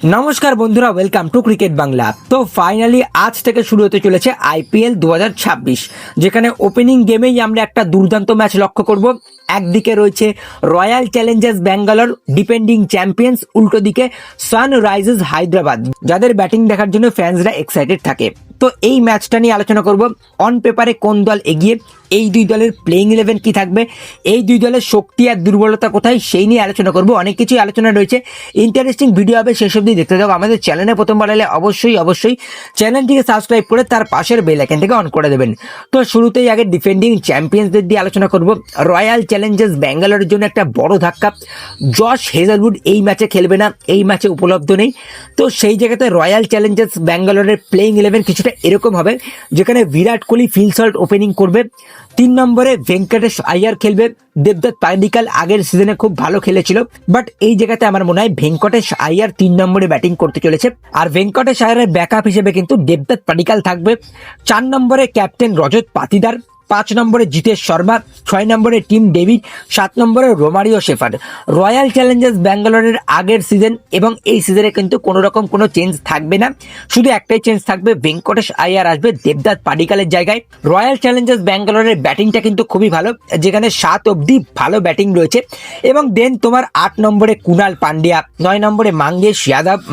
নমস্কার বন্ধুরা, welcome to cricket Bangla. তো ফাইনালি আজ থেকে শুরু হতে চলেছে আইপিএল 2026, যেখানে ওপেনিং গেমেই আমরা একটা দুর্দান্ত ম্যাচ লক্ষ্য করব। একদিকে রয়েছে royal Challengers Bangalore, depending champions, উল্টো দিকে সানরাইজার্স হায়দ্রাবাদ, যাদের ব্যাটিং দেখার জন্য ফ্যান্সরা এক্সাইটেড থাকে। তো এই ম্যাচটা নিয়ে আলোচনা করব। অন পেপারে কোন দল এগিয়ে, এই দুই দলের প্লেইং 11 কি থাকবে, এই দুই দলের শক্তি আর দুর্বলতা কোথায়, সেই নিয়ে আলোচনা করব। অনেক কিছুই আলোচনা রয়েছে, ইন্টারেস্টিং ভিডিও হবে, শেষ অবধি দেখতে থাকো। আমাদের চ্যানেলে প্রথমবার এলে অবশ্যই চ্যানেলটিকে সাবস্ক্রাইব করে তার পাশের বেল আইকন থেকে অন করে দেবেন। তো শুরুতেই আগে ডিফেন্ডিং চ্যাম্পিয়ন্সদের দিয়ে আলোচনা করব। রয়্যাল চ্যালেঞ্জার্স ব্যাঙ্গালোরের জন্য একটা বড় ধাক্কা, জশ হেজলউড এই ম্যাচে খেলবে না, এই ম্যাচে উপলব্ধ নেই। তো সেই জায়গাতে রয়্যাল চ্যালেঞ্জার্স ব্যাঙ্গালোরের প্লেইং 11 কিছুটা এরকম হবে, যেখানে Virat Kohli feel shot opening করবে। 3 নম্বরে ভেঙ্কটেশ আয়ার খেলবে। দেবদত্ত পাডিক্কাল আগের সিজনে খুব ভালো খেলেছিল, বাট এই জায়গাতে আমার মনে হয় ভেঙ্কটেশ আয়ার 3 নম্বরে ব্যাটিং করতে চলেছে। আর ভেঙ্কটেশ আয়ারের ব্যাকআপ হিসেবে কিন্তু দেবদত্ত পাডিক্কাল থাকবে। 4 নম্বরে ক্যাপ্টেন রজত পাতিদার, 5 নম্বরে জিতেশ শর্মা, 6 নম্বরে টিম ডেভিড, 7 নম্বরে রোমারিও শেফার্ড। রয়্যাল চ্যালেঞ্জার্স ব্যাঙ্গালোরের আগের সিজন এবং এই সিজনে কিন্তু কোনো রকম কোনো চেঞ্জ থাকবে না, শুধু একটাই চেঞ্জ থাকবে, ভেঙ্কটেশ আয়ার আসবে দেবদত্ত পাডিক্কালের জায়গায়। রয়্যাল চ্যালেঞ্জার্স ব্যাঙ্গালোরের ব্যাটিংটা কিন্তু খুবই ভালো, যেখানে 7 অব্দি ভালো ব্যাটিং রয়েছে। এবং দেন তোমার 8 নম্বরে কুনাল পান্ডিয়া, 9 নম্বরে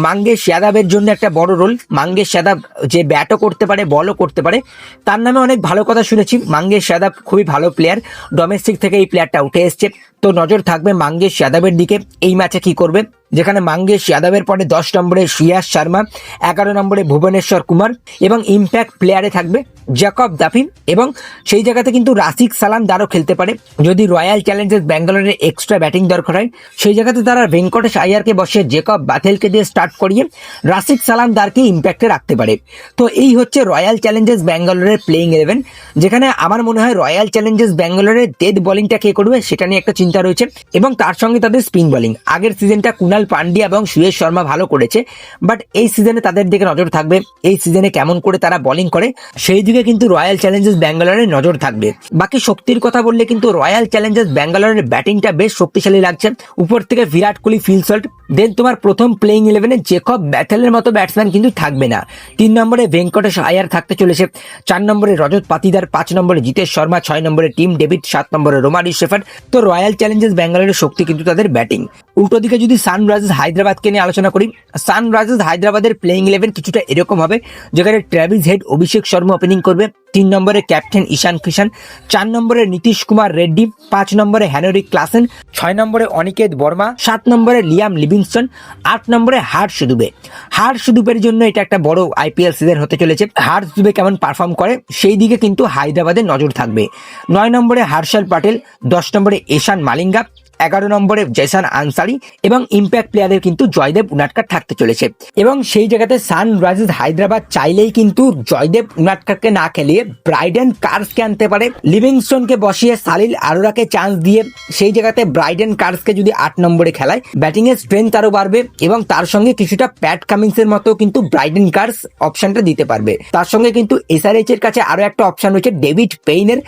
মাঙ্গেশ যাদবের জন্য একটা বড় রোল। মাঙ্গেশ যাদব যে ব্যাটও করতে পারে, বলও করতে পারে, তার নামে অনেক ভালো কথা শুনেছি। মাঙ্গেশ যাদব খুবই ভালো প্লেয়ার, ডোমেস্টিক থেকে এই প্লেয়ারটা উঠে এসছে। তো নজর থাকবে মাঙ্গেশ যাদবের দিকে, এই ম্যাচে কি করবে, যেখানে মাঙ্গেশ যাদবের পরে 10 নম্বরে শ্রেয়াস শর্মা, 11 নম্বরে ভুবনেশ্বর কুমার এবং ইম্প্যাক্ট প্লেয়ারে থাকবে জ্যাকব দাফিন। এবং সেই জায়গাতে কিন্তু রাশিক সালামদারও খেলতে পারে, যদি রয়্যাল চ্যালেঞ্জার্স ব্যাঙ্গালোরের এক্সট্রা ব্যাটিং দরকার হয়। সেই জায়গাতে তারা ভেঙ্কটেশ আয়ারকে বসিয়ে জ্যাকব বাথেলকে দিয়ে স্টার্ট করিয়ে রাশিক সালামদারকে ইম্প্যাক্টে রাখতে পারে। তো এই হচ্ছে রয়্যাল চ্যালেঞ্জার্স ব্যাঙ্গালোরের প্লেইং 11, যেখানে আমার মনে হয় রয়্যাল চ্যালেঞ্জার্স ব্যাঙ্গালোরের ডেথ বোলিংটা কে করবে সেটা নিয়ে একটা চিন্তা রয়েছে, এবং তার সঙ্গে তাদের স্পিন বোলিং। আগের সিজনটা কুনাল পান্ডিয়া এবং সুয়েশ শর্মা ভালো করেছে, বাট এই সিজনে তাদের দিকে নজর থাকবে। এই সিজনে কেমন করে তারা বোলিং করে সেই দিকে কিন্তু রয়্যাল চ্যালেঞ্জার্স ব্যাঙ্গালোরের নজর থাকবে। বাকি শক্তির কথা বললে কিন্তু রয়্যাল চ্যালেঞ্জার্স ব্যাঙ্গালোরের ব্যাটিংটা বেশ শক্তিশালী লাগছে। উপর থেকে বিরাট কোহলি ফিল শট, দেন তোমার প্রথম প্লেইং 11-এ জ্যাকব বাথেলের মতো ব্যাটসম্যান কিন্তু থাকবে না। 3 নম্বরে ভেঙ্কটেশ আয়ার থাকতে চলেছে, 4 নম্বরে রজত পাতিদার, 5 নম্বরে জিতেশ শর্মা, 6 নম্বরে টিম ডেভিড, 7 নম্বরে রোমারিও শেফার্ড। তো রয়্যাল চ্যালেঞ্জার্স ব্যাঙ্গালোরের শক্তি কিন্তু তাদের ব্যাটিং। উল্টো দিকে যদি সানরাইজার্স হায়দ্রাবাদকে নিয়ে আলোচনা করি, সানরাইজার্স হায়দ্রাবাদের প্লেইং 11 কিছুটা এরকম হবে, যেখানে Travis head, Abhishek Sharma opening করবে। 3 নম্বরে ক্যাপ্টেন ঈশান কিষান, 4 নম্বরে নীতিশ কুমার রেড্ডি, 5 নম্বরে হেনরিক ক্লাসেন, 6 নম্বরে অনিকেত বর্মা, 7 নম্বরে লিয়াম লিভিংস্টন, 8 নম্বরে হার্ষ দুবে। হার্ষ দুবের জন্য এটা একটা বড় আইপিএল সিজন হতে চলেছে। হার্ষ দুবে কেমন পারফর্ম করে সেই দিকে কিন্তু হায়দ্রাবাদের নজর থাকবে। 9 নম্বরে হর্ষল প্যাটেল, 10 নম্বরে ঈশান মালিঙ্গা, 11 নম্বরে জেসন আনসারি এবং ইম্প্যাক্ট প্লেয়ারের কিন্তু জয়দেব উনাটকার থাকতে চলেছে। এবং সেই জায়গাতে সানরাইজার্স হায়দ্রাবাদ চাইলেই কিন্তু জয়দেব উনাটকারকে না খেলিয়ে ব্রাইডেন কার্সকে আনতে পারে, লিভিংস্টনকে বসিয়ে সালিল আরোরাকে চান্স দিয়ে সেই জায়গাতে ব্রাইডেন কার্সকে যদি 8 নম্বরে খেলায়, ব্যাটিং এর স্ট্রেংথ আরো বাড়বে। এবং তার সঙ্গে কিছুটা প্যাট কামিন্স এর মতো কিন্তু ব্রাইডেন কার্স অপশনটা দিতে পারবে। তার সঙ্গে কিন্তু এসআরএইচ এর কাছে আরো একটা অপশন রয়েছে ডেভিড পেইনের।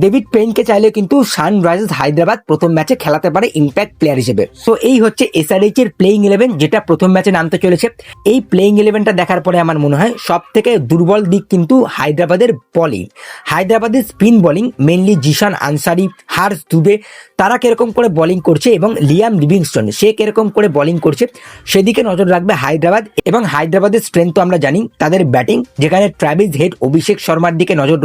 ডেভিড পেইনকে চাইলে কিন্তু সানরাইজার্স হায়দ্রাবাদ প্রথম ম্যাচে খেলাতে পারে ইম্প্যাক্ট প্লেয়ার হিসেবে। তো এই হচ্ছে এসআরএইচ এর প্লেইং 11, যেটা প্রথম ম্যাচে নামতে চলেছে। এই প্লেইং 11টা দেখার পরে আমার মনে হয় সব থেকে দুর্বল দিক কিন্তু হায়দ্রাবাদের বোলিং। হায়দ্রাবাদের spin bowling, mainly Zeeshan Ansari, Harsh Dubey, তারা কিরকম করে বোলিং করছে এবং লিয়াম লিভিংস্টন সে কিরকম করে বোলিং করছে সেদিকে নজর রাখবে হায়দ্রাবাদ। এবং হায়দ্রাবাদের স্ট্রেংথ তো আমরা জানি, তাদের ব্যাটিং, যেখানে ট্র্যাভিস হেড, অভিষেক শর্মার দিকে নজর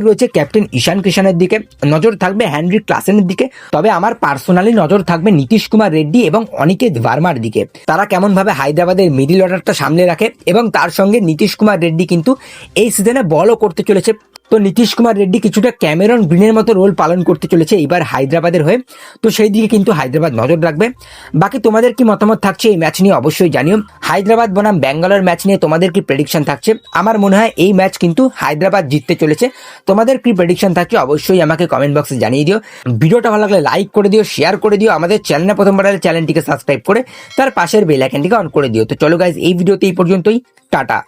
রয়েছে ক্যাপ্টেন ঈশান কিষানের দিকে, নজর থাকবে হেনরিক ক্লাসেনের দিকে। তবে আমার পার্সোনালি নজর থাকবে নীতিশ কুমার রেড্ডি এবং অনিকেত ভার্মার দিকে, তারা কেমন ভাবে হায়দ্রাবাদের মিডিল অর্ডারটা সামলে রাখে। এবং তার সঙ্গে নীতিশ কুমার রেড্ডি কিন্তু এই সিজনে বলও করতে চলেছে। তো নীতিশ কুমার রেড্ডি কিছুটা ক্যামেরন গ্রিনের মতো রোল পালন করতে চলেছে এবার হায়দ্রাবাদের হয়ে। তো সেই দিকে কিন্তু হায়দ্রাবাদ নজর রাখবে। বাকি তোমাদের কি মতামত থাকছে এই ম্যাচ নিয়ে অবশ্যই জানিও। হায়দ্রাবাদ বনাম ব্যাঙ্গালোর ম্যাচ নিয়ে তোমাদের কি প্রেডিকশন থাকছে? আমার মনে হয় এই ম্যাচ কিন্তু হায়দ্রাবাদ জিততে চলেছে। তোমাদের কি প্রেডিকশন থাকছে অবশ্যই আমাকে কমেন্ট বক্সে জানিয়ে দিও। ভিডিওটা ভালো লাগলে লাইক করে দিও, শেয়ার করে দিও। আমাদের চ্যানেলে প্রথমবার হলে চ্যানেলটিকে সাবস্ক্রাইব করে তার পাশের বেল আইকনটিকে অন করে দিও। তো চলো গাইজ, এই ভিডিওতে এই পর্যন্তই, টাটা।